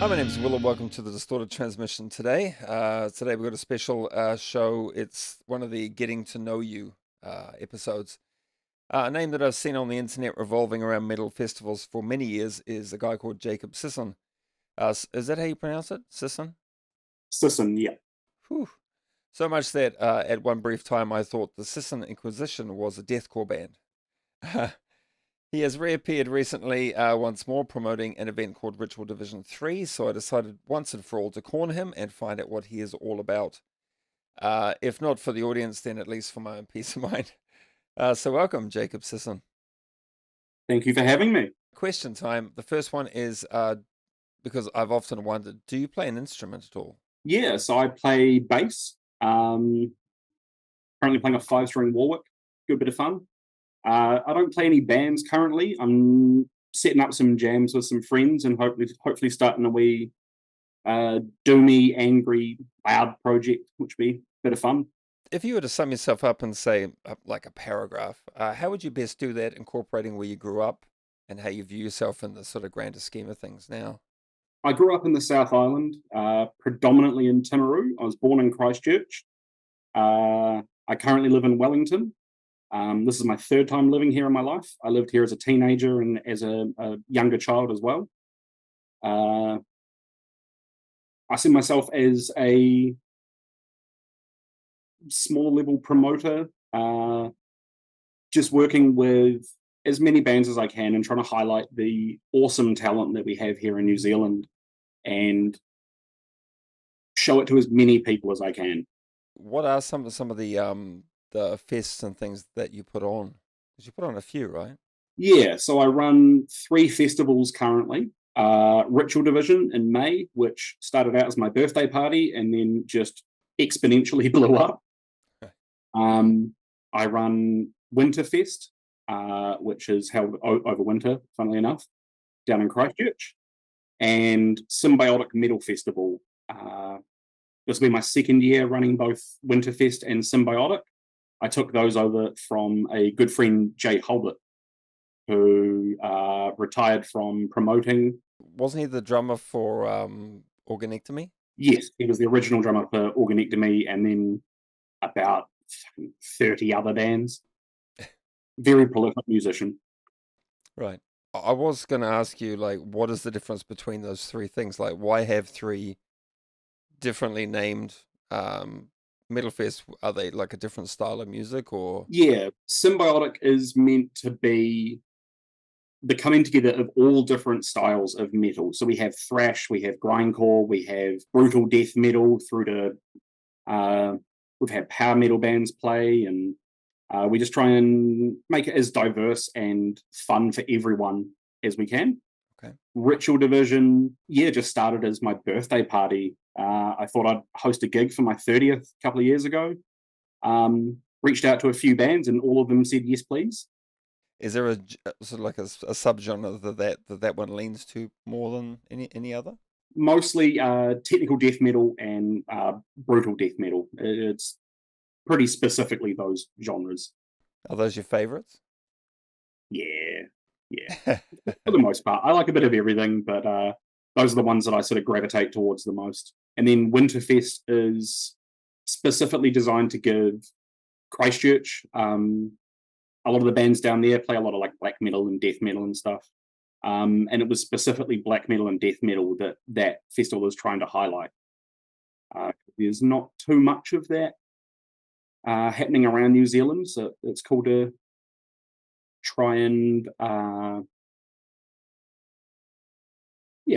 Hi, my name is Will, and welcome to the Distorted Transmission today. Today we've got a special show. It's one of the Getting to Know You episodes. A name that I've seen on the internet revolving around metal festivals for many years is a guy called Jacob Sisson. Is that how you pronounce it? Sisson? Sisson, yeah. Whew. So much that at one brief time I thought the Sisson Inquisition was a deathcore band. He has reappeared recently once more promoting an event called Ritual Division 3, so I decided once and for all to corner him and find out what he is all about. If not for the audience, then at least for my own peace of mind. So welcome, Jacob Sisson. Thank you for having me. Question time. The first one is because I've often wondered, do you play an instrument at all? Yeah, so I play bass. Currently playing a five-string Warwick. Good bit of fun. I don't play any bands currently. I'm setting up some jams with some friends and hopefully starting a wee doomy, angry, loud project, which would be a bit of fun. If you were to sum yourself up and say like a paragraph, how would you best do that, incorporating where you grew up and how you view yourself in the sort of grander scheme of things now? I grew up in the South Island, predominantly in Timaru. I was born in Christchurch. I currently live in Wellington. This is my third time living here in my life. I lived here as a teenager and as a younger child as well. Uh, I see myself as a small level promoter, just working with as many bands as I can and trying to highlight the awesome talent that we have here in New Zealand and show it to as many people as I can. What are some of the fests and things that you put on? Because you put on a few, right? Yeah, so I run three festivals currently. Ritual Division in May, which started out as my birthday party and then just exponentially blew up. I run Winterfest, which is held over winter, funnily enough, down in Christchurch, and Symbiotic Metal Festival. This will be my second year running both Winterfest and Symbiotic. I took those over from a good friend, Jay Hulbert, who retired from promoting. Wasn't he the drummer for Organectomy? Yes, he was the original drummer for Organectomy and then about 30 other bands. Very prolific musician. Right. I was going to ask you, like, what is the difference between those three things? Like, why have three differently named metal fests? Are they like a different style of music or? Yeah, Symbiotic is meant to be the coming together of all different styles of metal. So we have thrash, we have grindcore, we have brutal death metal through to we've had power metal bands play, and we just try and make it as diverse and fun for everyone as we can. Okay. Ritual Division, yeah, just started as my birthday party. I thought I'd host a gig for my 30th a couple of years ago. Reached out to a few bands, and all of them said yes, please. Is there a sort of like a subgenre that one leans to more than any other? Mostly technical death metal and brutal death metal. It's pretty specifically those genres. Are those your favorites? Yeah, yeah. For the most part, I like a bit of everything, but those are the ones that I sort of gravitate towards the most. And then Winterfest is specifically designed to give Christchurch. A lot of the bands down there play a lot of like black metal and death metal and stuff. And it was specifically black metal and death metal that festival is trying to highlight. There's not too much of that happening around New Zealand, so it's cool to try and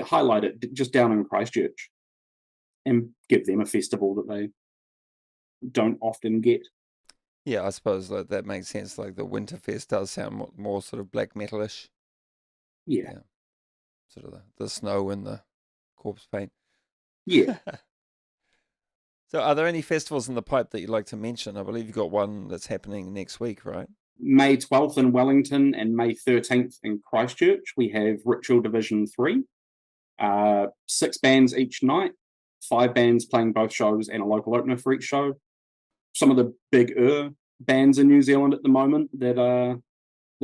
highlight it just down in Christchurch and give them a festival that they don't often get. Yeah, I suppose that makes sense. Like the Winterfest does sound more sort of black metalish. Yeah, Yeah, sort of the snow and the corpse paint. yeah. So, are there any festivals in the pipe that you'd like to mention? I believe you've got one that's happening next week, right? May 12th in Wellington and May 13th in Christchurch, we have Ritual Division 3. 6 bands each night, 5 bands playing both shows and a local opener for each show. Some of the bigger bands in New Zealand at the moment that are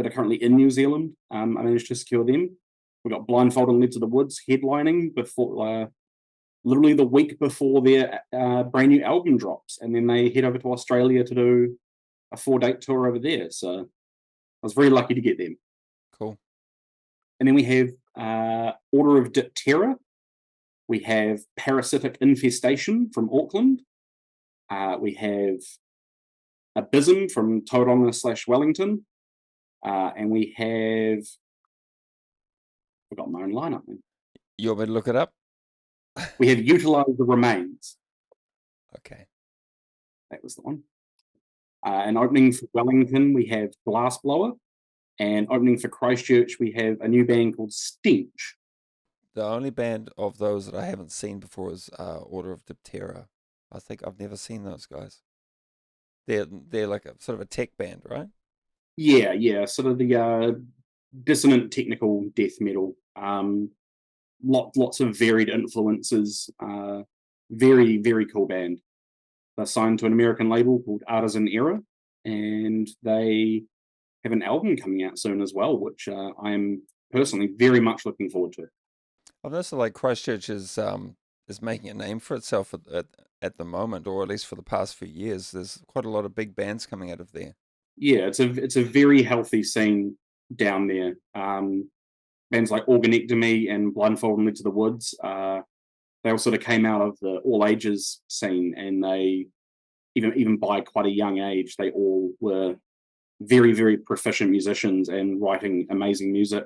currently in New Zealand, I managed to secure them. We got Blindfold and Led to the Woods headlining before, literally the week before their brand new album drops, and then they head over to Australia to do a 4-date tour over there. So I was very lucky to get them. Cool. And then we have Order of Diptera. We have Parasitic Infestation from Auckland. We have Abysm from Tauranga/Wellington. And we have, I've got my own lineup. Man. You want me to look it up? We have Utilize the Remains. Okay. That was the one. And opening for Wellington, we have Glassblower. And opening for Christchurch, we have a new band called Stench. The only band of those that I haven't seen before is Order of Diptera. I think I've never seen those guys. They're like a sort of a tech band, right? Yeah, sort of the dissonant technical death metal. Lots of varied influences. Very, very cool band. They're signed to an American label called Artisan Era, and they have an album coming out soon as well, which I am personally very much looking forward to. I've noticed like Christchurch is making a name for itself at the moment, or at least for the past few years. There's quite a lot of big bands coming out of there. Yeah, it's a very healthy scene down there. Bands like Organectomy and Blindfold and Led to the Woods, they all sort of came out of the all ages scene, and they even by quite a young age, they all were very, very proficient musicians and writing amazing music.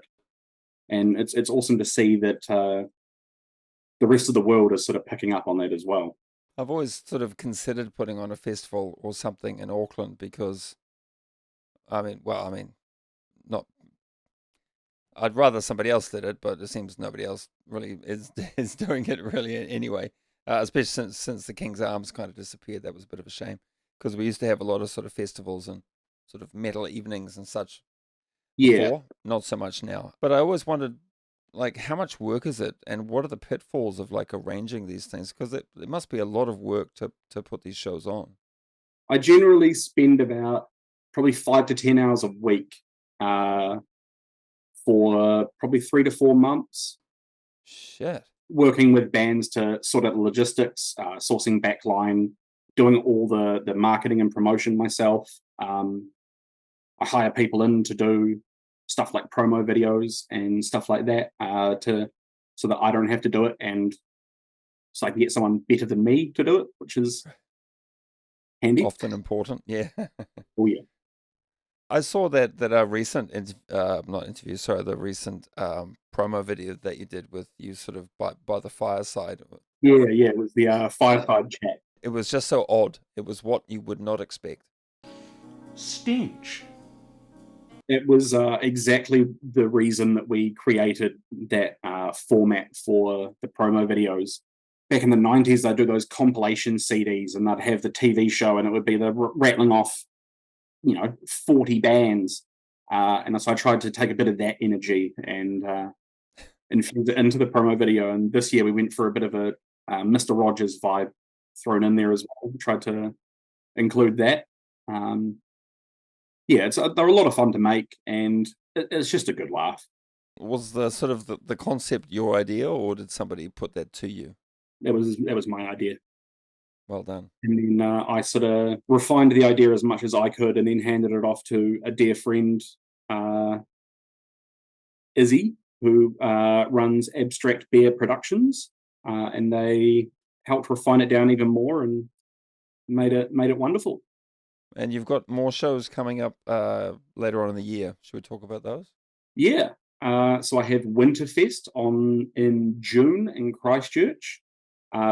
And it's awesome to see that the rest of the world is sort of picking up on that as well. I've always sort of considered putting on a festival or something in Auckland because, not. I'd rather somebody else did it, but it seems nobody else really is doing it really anyway. Especially since the King's Arms kind of disappeared, that was a bit of a shame because we used to have a lot of sort of festivals and sort of metal evenings and such. Yeah, before, not so much now. But I always wondered, like, how much work is it, and what are the pitfalls of like arranging these things? Because it must be a lot of work to put these shows on. I generally spend about probably 5 to 10 hours a week for probably 3 to 4 months. Shit. Working with bands to sort out logistics, sourcing backline, doing all the marketing and promotion myself. I hire people in to do stuff like promo videos and stuff like that so that I don't have to do it, and so I can get someone better than me to do it, which is handy. Often important, yeah. Oh yeah. I saw that recent not interview, sorry, the recent promo video that you did with you sort of by the fireside. Yeah, it was the fireside chat. It was just so odd. It was what you would not expect. Stench. It was exactly the reason that we created that format for the promo videos. Back in the 90s, they'd do those compilation CDs, and they'd have the TV show, and it would be the rattling off, 40 bands. And so I tried to take a bit of that energy and infuse it into the promo video. And this year we went for a bit of a Mr. Rogers vibe thrown in there as well. We tried to include that. They're a lot of fun to make, and it's just a good laugh. Was the sort of the concept your idea, or did somebody put that to you? That was my idea. Well done. And then I sort of refined the idea as much as I could, and then handed it off to a dear friend, Izzy, who runs Abstract Bear Productions, and they helped refine it down even more and made it wonderful. And you've got more shows coming up later on in the year. Should we talk about those? Yeah. So I have Winterfest in June in Christchurch.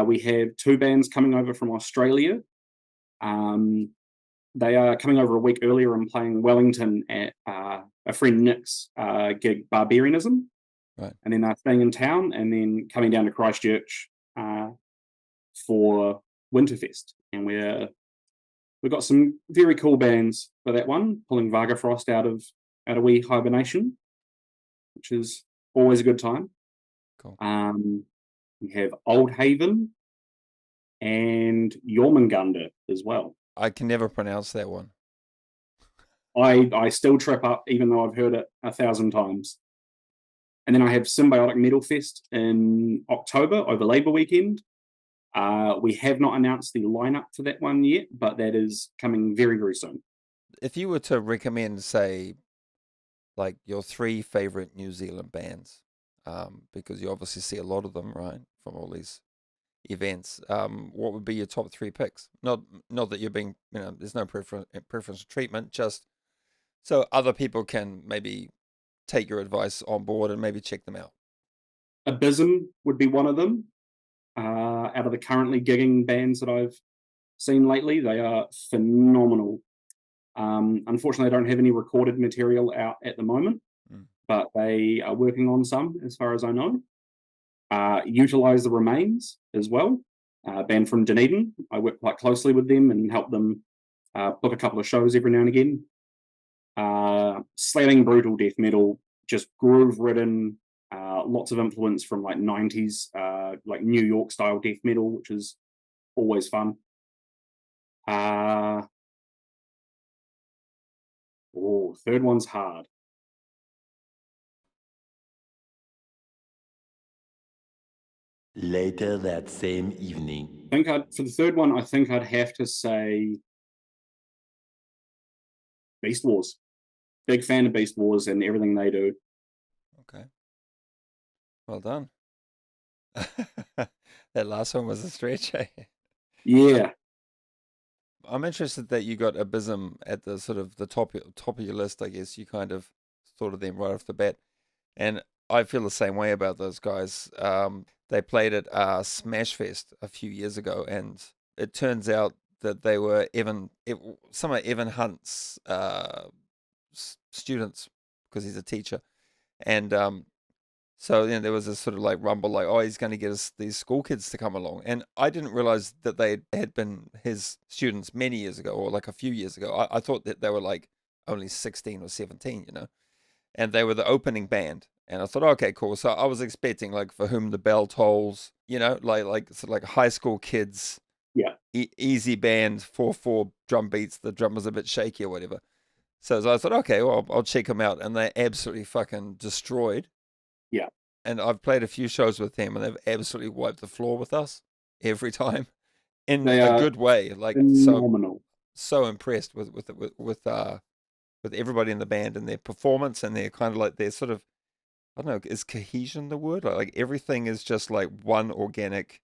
We have 2 bands coming over from Australia. They are coming over a week earlier and playing Wellington at a friend Nick's gig, Barbarianism. Right. And then they're staying in town and then coming down to Christchurch for Winterfest. And we've got some very cool bands for that one, pulling Vargafrost out of wee hibernation, which is always a good time. Cool. We have Old Haven and Jormungandr as well. I can never pronounce that one. I still trip up, even though I've heard it 1,000 times. And then I have Symbiotic Metal Fest in October over Labour weekend. We have not announced the lineup for that one yet, but that is coming very, very soon. If you were to recommend, say, like your 3 favorite New Zealand bands, because you obviously see a lot of them, right, from all these events, what would be your top 3 picks? Not that you're being, there's no preferential treatment, just so other people can maybe take your advice on board and maybe check them out. Abysm would be one of them. Out of the currently gigging bands that I've seen lately, they are phenomenal. Unfortunately, I don't have any recorded material out at the moment, but they are working on some, as far as I know. Utilize the Remains as well, band from Dunedin. I work quite closely with them and help them book a couple of shows every now and again. Slamming brutal death metal, just groove ridden, lots of influence from like 90s, like New York style death metal, which is always fun. Third one's hard. Later that same evening. For the third one, I think I'd have to say Beast Wars. Big fan of Beast Wars and everything they do. Okay. Well done. That last one was a stretch, eh? Yeah. I'm interested that you got Abysm at the sort of the top of your list. I guess you kind of thought of them right off the bat, and I feel the same way about those guys. They played at Smashfest a few years ago, and it turns out that they were some of Evan Hunt's students, because he's a teacher, and so there was a sort of like rumble, like, oh, he's going to get these school kids to come along, and I didn't realize that they had been his students many years ago, or like a few years ago. I thought that they were like only 16 or 17, and they were the opening band. And I thought, okay, cool. So I was expecting like For Whom the Bell Tolls, like sort of like high school kids, yeah, easy band, 4/4 drum beats. The drum was a bit shaky or whatever. So I thought, okay, well, I'll check them out, and they absolutely fucking destroyed. Yeah, and I've played a few shows with them, and they've absolutely wiped the floor with us every time, in a good way. Like phenomenal. So impressed with everybody in the band and their performance, and they're kind of like they're sort of, I don't know, is cohesion the word? Like everything is just like one organic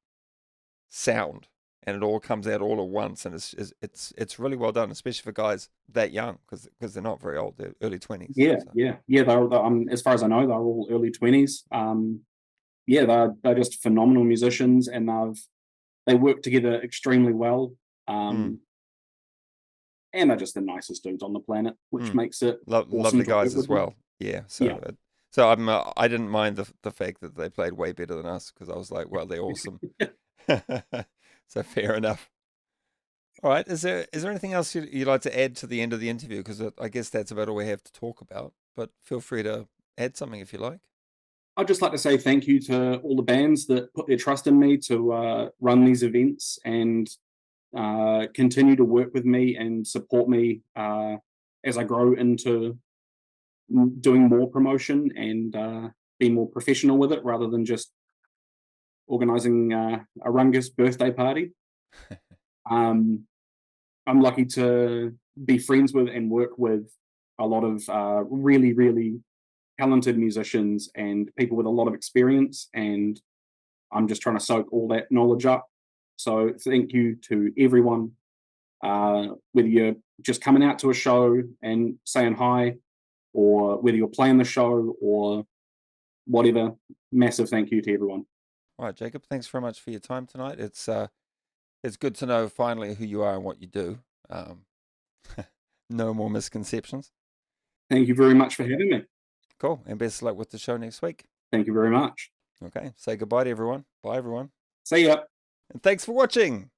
sound, and it all comes out all at once, and it's really well done, especially for guys that young, because they're not very old. They're early 20s. Yeah, so. yeah. They're as far as I know, they're all early 20s. Yeah, they're just phenomenal musicians, and they work together extremely well. And they're just the nicest dudes on the planet, which makes it love the guys as well. Yeah, so I didn't mind the fact that they played way better than us, because I was like, well, they're awesome. So fair enough. All right, is there anything else you'd like to add to the end of the interview? Because I guess that's about all we have to talk about, but feel free to add something if you like. I'd just like to say thank you to all the bands that put their trust in me to run these events and continue to work with me and support me as I grow into doing more promotion and being more professional with it, rather than just organizing a Rungus birthday party. I'm lucky to be friends with and work with a lot of really, really talented musicians and people with a lot of experience, and I'm just trying to soak all that knowledge up. So thank you to everyone, whether you're just coming out to a show and saying hi, or whether you're playing the show or whatever. Massive thank you to everyone. All right, Jacob, thanks very much for your time tonight. It's good to know finally who you are and what you do. No more misconceptions. Thank you very much for having me. Cool, and best of luck with the show next week. Thank you very much. Okay, say goodbye to everyone. Bye, everyone. See ya. And thanks for watching.